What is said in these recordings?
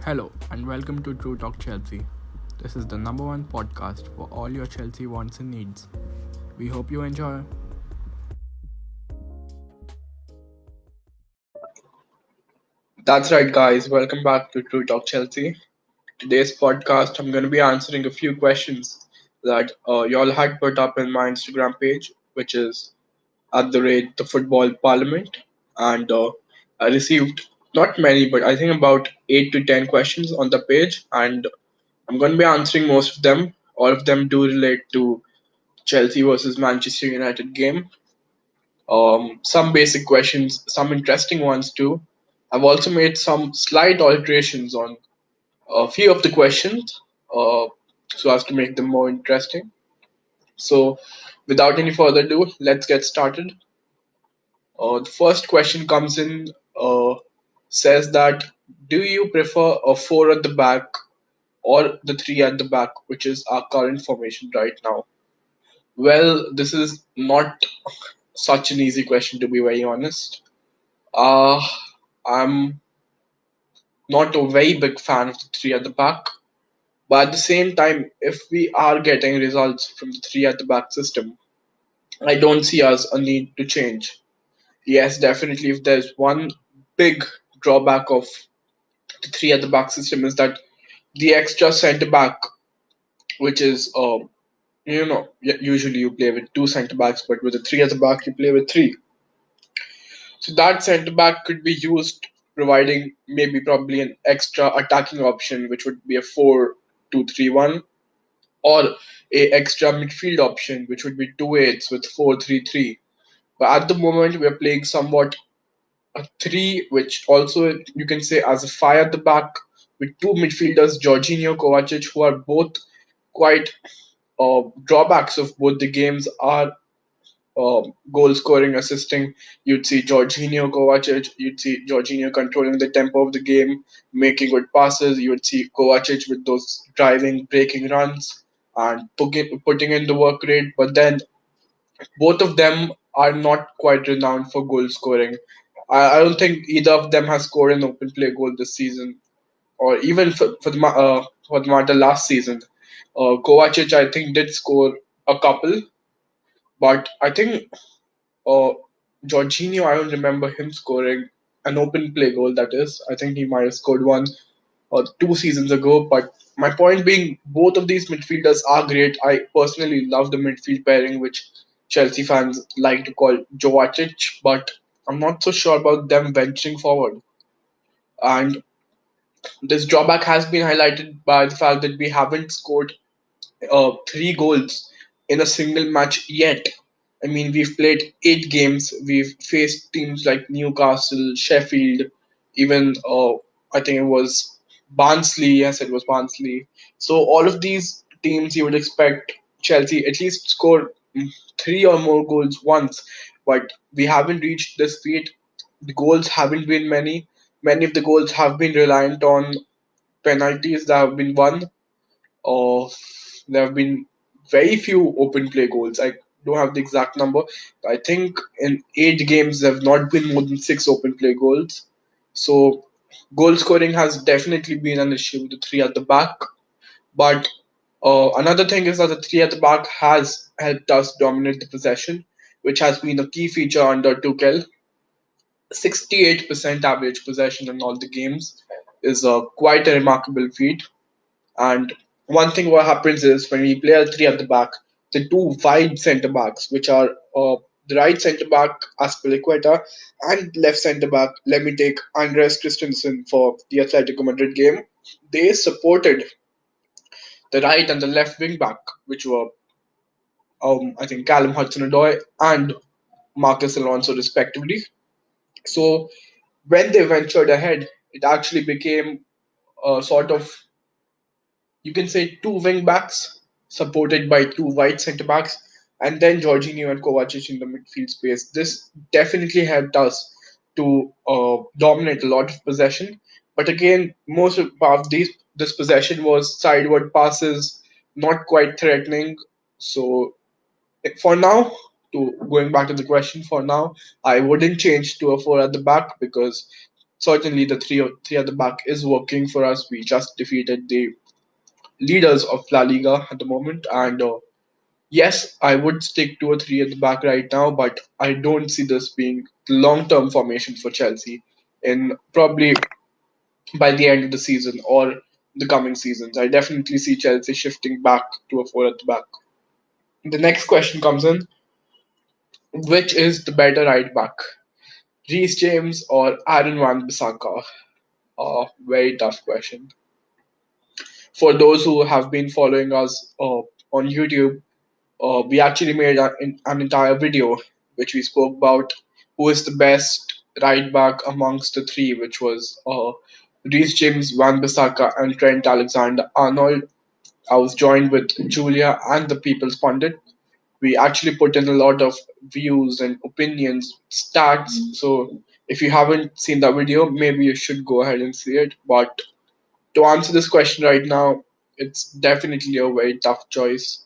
Hello and welcome to True Talk Chelsea. This is the number one podcast for all your Chelsea wants and needs. We hope you enjoy. That's right, guys. Welcome back to True Talk Chelsea. Today's podcast, I'm going to be answering a few questions that y'all had put up in my Instagram page, which is at the rate the football parliament. And I received not many, but I think about 8 to 10 questions on the page. And I'm going to be answering most of them. All of them do relate to Chelsea versus Manchester United game. Some basic questions, some interesting ones too. I've also made some slight alterations on a few of the questions uh, so as to make them more interesting. So, without any further ado, let's get started. The first question comes in says that do you prefer a four at the back or the three at the back, which is our current formation right now? Well, this is not such an easy question to be very honest. Uh, I'm not a very big fan of the three at the back. But at the same time, if we are getting results from the three at the back system, I don't see us a need to change. Yes, definitely, if there's one big drawback of the three at the back system is that the extra centre back, which is, usually you play with two centre backs, but with the three at the back, you play with three. So that centre back could be used providing maybe probably an extra attacking option, which would be a 4-2-3-1 or a extra midfield option, which would be two eights with 4-3-3. But at the moment, we are playing somewhat a three, which also you can say as a five at the back with two midfielders, Jorginho, Kovacic, who are both quite drawbacks of both the games are goal scoring, assisting. You'd see Jorginho, Kovacic. You'd see Jorginho controlling the tempo of the game, making good passes. You would see Kovacic with those driving, breaking runs, and putting in the work rate. But then both of them are not quite renowned for goal scoring. I don't think either of them has scored an open play goal this season, or even for the matter last season. Kovacic, I think, did score a couple, but I think uh, Jorginho, I don't remember him scoring an open play goal. That is, I think he might have scored one or 2 seasons ago. But my point being, both of these midfielders are great. I personally love the midfield pairing, which Chelsea fans like to call Jovacic, but I'm not so sure about them venturing forward. And this drawback has been highlighted by the fact that we haven't scored three goals in a single match yet. I mean, we've played 8 games. We've faced teams like Newcastle, Sheffield, even I think it was Barnsley. Yes, it was Barnsley. So all of these teams, you would expect Chelsea at least score three or more goals once, but we haven't reached this feat. The goals haven't been many. Many of the goals have been reliant on penalties that have been won of there have been very few open play goals. I don't have the exact number. I think in 8 games there have not been more than 6 open play goals. So goal scoring has definitely been an issue with the three at the back. But another thing is that the three at the back has helped us dominate the possession, which has been a key feature under Tuchel. 68% average possession in all the games is quite a remarkable feat. And one thing what happens is when we play a three at the back, the two wide centre backs, which are the right centre back Aspilicueta and left centre back, let me take Andres Christensen for the Atletico Madrid game. They supported the right and the left wing back, which were I think Callum Hudson-Odoi and Marcus Alonso respectively. So when they ventured ahead, it actually became a sort of, you can say, two wing backs supported by two wide centre backs, and then Jorginho and Kovacic in the midfield space. This definitely helped us to dominate a lot of possession. But again, most of this possession was sideward passes, not quite threatening. So for now, to going back to the question, for now, I wouldn't change to a four at the back because certainly the three at the back is working for us. We just defeated the leaders of La Liga at the moment, and yes, I would stick to a three at the back right now, but I don't see this being the long-term formation for Chelsea in probably by the end of the season or the coming seasons. I definitely see Chelsea shifting back to a four at the back. The next question comes in: which is the better right back, Reece James or Aaron Wan-Bissaka? Very tough question. For those who have been following us on YouTube, we actually made an entire video which we spoke about who is the best right back amongst the three, which was Reece James, Van Bissaka, and Trent Alexander Arnold. I was joined with Julia and the People's Pundit. We actually put in a lot of views and opinions, stats. So if you haven't seen that video, maybe you should go ahead and see it. But to answer this question right now, it's definitely a very tough choice.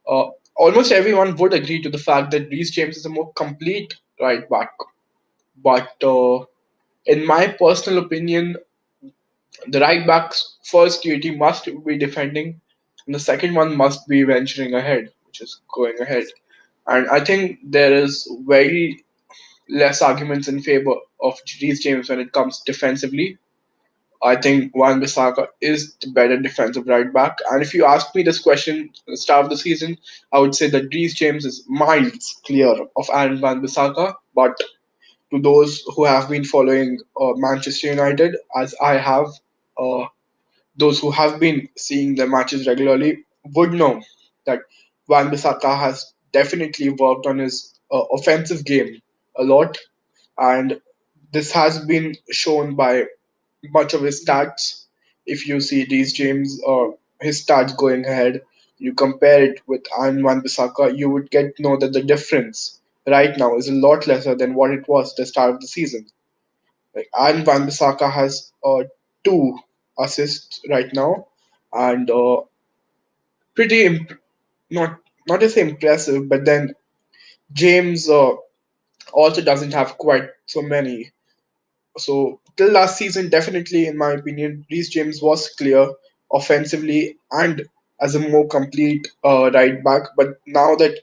Uh, Almost everyone would agree to the fact that Reece James is a more complete right back. But in my personal opinion, the right back's first duty must be defending, and the second one must be venturing ahead, which is going ahead. And I think there is very less arguments in favor of Reece James when it comes defensively. I think Wan Bissaka is the better defensive right back. And if you ask me this question at the start of the season, I would say that Reece James is miles clear of Aaron Wan Bissaka. But to those who have been following Manchester United, as I have, uh, those who have been seeing the matches regularly would know that Wan Bissaka has definitely worked on his offensive game a lot, and this has been shown by much of his stats. If you see these James his stats going ahead, you compare it with Aaron Wan-Bissaka, you would get to know that the difference right now is a lot lesser than what it was at the start of the season. Like Aaron Wan-Bissaka has two assists right now, and pretty not not just impressive, but then James also doesn't have quite so many. So till last season, definitely in my opinion, Reece James was clear offensively and as a more complete right back. But now that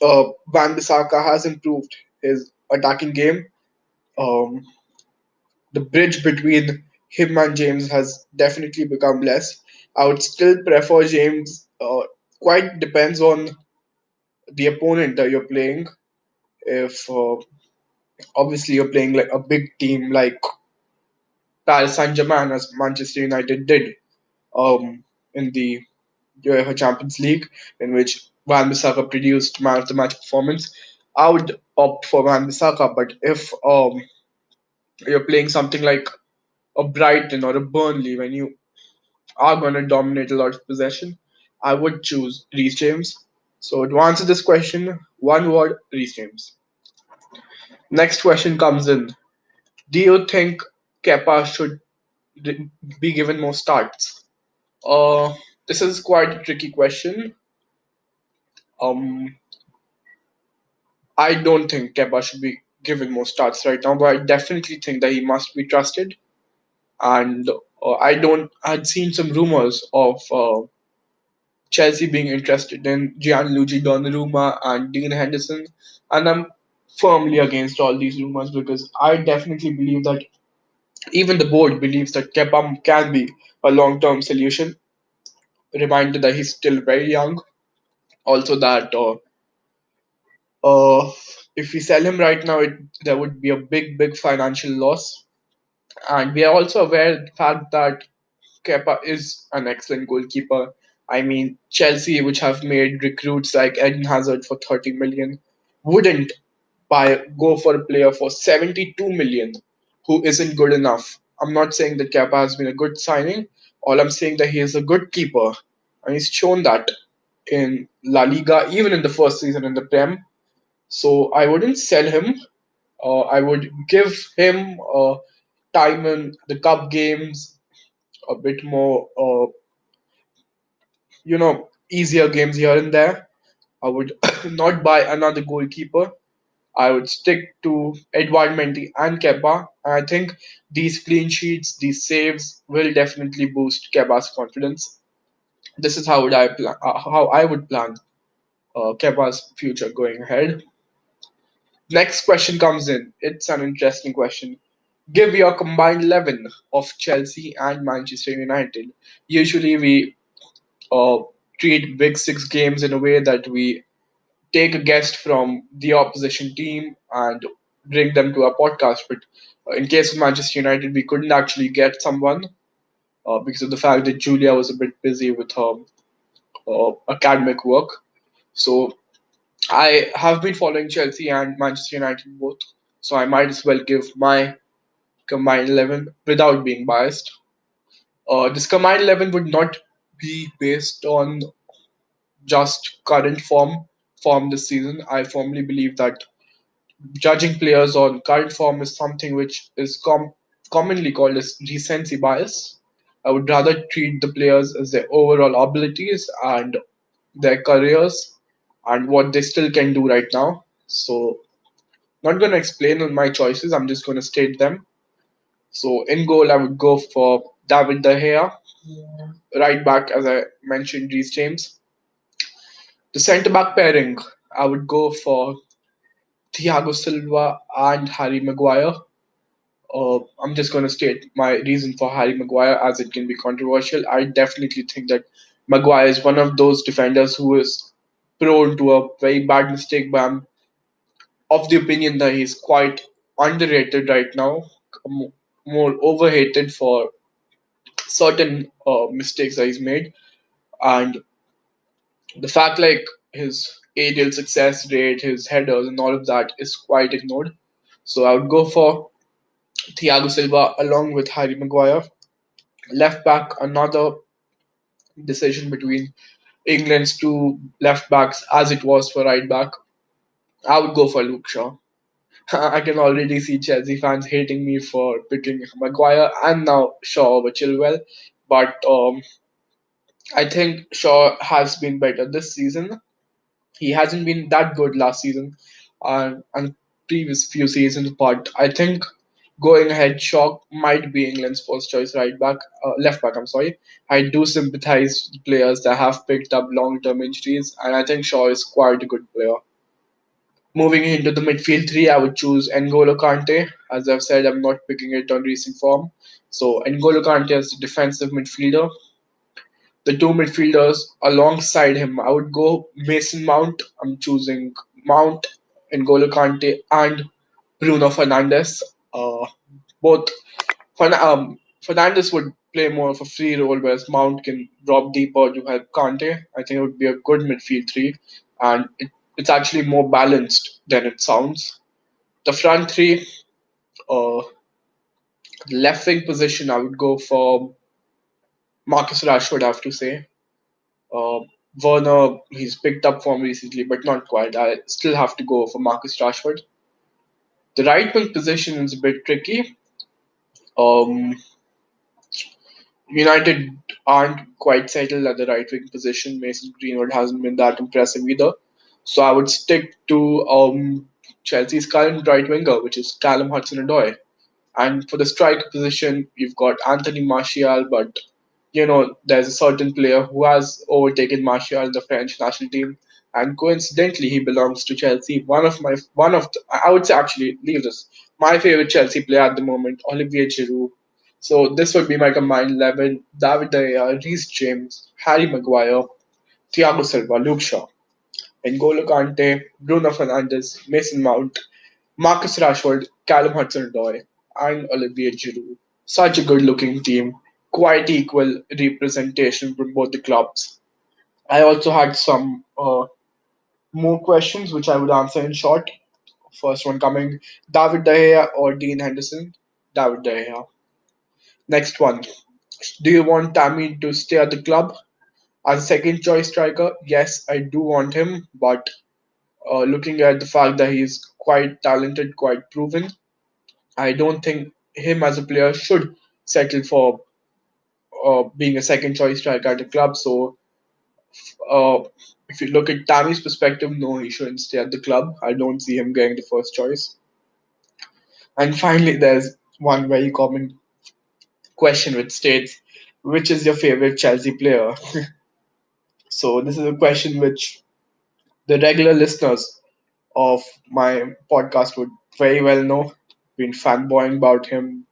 Van Bissaka has improved his attacking game, um, the bridge between him and James has definitely become less. I would still prefer James. Quite depends on the opponent that you're playing. If obviously you're playing like a big team like Paris Saint-Germain, as Manchester United did in the UEFA Champions League, in which Van Bissaka produced man of the match performance, I would opt for Van Bissaka. But if you're playing something like a Brighton or a Burnley, when you are going to dominate a lot of possession, I would choose Reece James. So to answer this question, one word, Reece James. Next question comes in. Do you think Kepa should be given more starts? Uh, this is quite a tricky question. Um, I don't think Kepa should be given more starts right now, but I definitely think that he must be trusted. And I don't. I'd seen some rumors of Chelsea being interested in Gianluigi Donnarumma and Dean Henderson, and I'm firmly against all these rumors because I definitely believe that even the board believes that Kepa can be a long-term solution. Reminder that he's still very young. Also, that Uh, if we sell him right now, there would be a big financial loss. And we are also aware of the fact that Kepa is an excellent goalkeeper. I mean, Chelsea, which have made recruits like Eden Hazard for 30 million, wouldn't go for a player for 72 million who isn't good enough. I'm not saying that Kepa has been a good signing. All I'm saying that he is a good keeper, and he's shown that in La Liga, even in the first season in the Prem. So I wouldn't sell him. I would give him time in the cup games, a bit more, easier games here and there. I would not buy another goalkeeper. I would stick to Edward Mendy and Kepa. I think these clean sheets, these saves will definitely boost Kepa's confidence. This is how I would plan Kepa's future going ahead. Next question comes in. It's an interesting question. Give your combined 11 of Chelsea and Manchester United. Usually, we uh, treat big six games in a way that we take a guest from the opposition team and bring them to our podcast. But in case of Manchester United, we couldn't actually get someone because of the fact that Julia was a bit busy with her academic work. So I have been following Chelsea and Manchester United both. So I might as well give my combined 11 without being biased. This combined 11 would not be based on just current form this season. I firmly believe that judging players on current form is something which is commonly called as recency bias. I would rather treat the players as their overall abilities and their careers and what they still can do right now. So, not going to explain on my choices, I'm just going to state them. So, in goal, I would go for David De Gea. Right back, as I mentioned, Reece James. The centre back pairing, I would go for Thiago Silva and Harry Maguire. I'm just going to state my reason for Harry Maguire as it can be controversial. I definitely think that Maguire is one of those defenders who is prone to a very bad mistake, but I'm of the opinion that he's quite underrated right now, more overhated for certain mistakes that he's made. And the fact like his aerial success rate, his headers, and all of that is quite ignored. So I would go for Thiago Silva along with Harry Maguire. Left back, another decision between England's two left backs as it was for right back. I would go for Luke Shaw. I can already see Chelsea fans hating me for picking Maguire and now Shaw over Chilwell. But I think Shaw has been better this season. He hasn't been that good last season and previous few seasons, but I think going ahead, Shaw might be England's first choice left back. I'm sorry. I do sympathise with players that have picked up long-term injuries, and I think Shaw is quite a good player. Moving into the midfield three, I would choose N'Golo Kante. As I've said, I'm not picking it on recent form. So N'Golo Kante as the defensive midfielder. The two midfielders alongside him, I would go Mason Mount. I'm choosing Mount, N'Golo Kante, and Bruno Fernandes. Both Fernandes would play more of a free role, whereas Mount can drop deeper to help Kante. I think it would be a good midfield three, and it's actually more balanced than it sounds. The front three, uh, the left wing position, I would go for Marcus Rashford. I have to say, uh, Werner, he's picked up form recently, but not quite. I still have to go for Marcus Rashford. The right wing position is a bit tricky. Um, United aren't quite settled at the right wing position. Mason Greenwood hasn't been that impressive either. So I would stick to Chelsea's current right winger, which is Callum Hudson-Odoi. And for the striker position, you've got Anthony Martial, but there's a certain player who has overtaken Martial in the French national team, and coincidentally, he belongs to Chelsea. I would say actually leave this. My favorite Chelsea player at the moment, Olivier Giroud. So this would be my combined 11: David De Gea, Reece James, Harry Maguire, Thiago Silva, Luke Shaw, N'Golo Kante, Bruno Fernandes, Mason Mount, Marcus Rashford, Callum Hudson-Odoi, and Olivier Giroud. Such a good-looking team, quite equal representation from both the clubs. I also had some more questions which I would answer in short. First one coming, David De Gea or Dean Henderson? David De Gea. Next one, do you want Tammy to stay at the club as a second choice striker? Yes, I do want him, but looking at the fact that he's quite talented, quite proven, I don't think him as a player should settle for being a second choice striker at a club. So Uh, if you look at Tammy's perspective, no, he shouldn't stay at the club. I don't see him getting the first choice. And finally, there's one very common question which states, which is your favorite Chelsea player? So this is a question which the regular listeners of my podcast would very well know. Been fanboying about him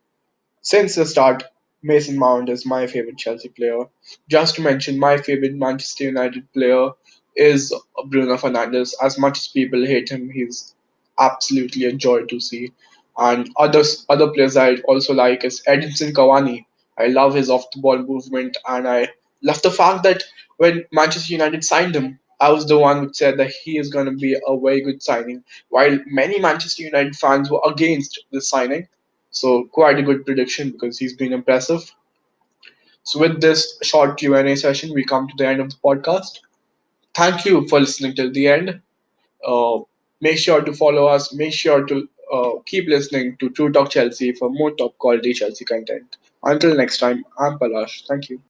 since the start. Mason Mount is my favorite Chelsea player. Just to mention, my favorite Manchester United player is Bruno Fernandes. As much as people hate him, he's absolutely a joy to see. And other players I also like is Edinson Cavani. I love his off the ball movement, and I love the fact that when Manchester United signed him, I was the one who said that he is going to be a very good signing. While many Manchester United fans were against this signing, so quite a good prediction because he's been impressive. So with this short Q&A session, we come to the end of the podcast. Thank you for listening till the end. Uh, Make sure to follow us. Make sure to keep listening to True Talk Chelsea for more top quality Chelsea content. Until next time, I'm Palash. Thank you.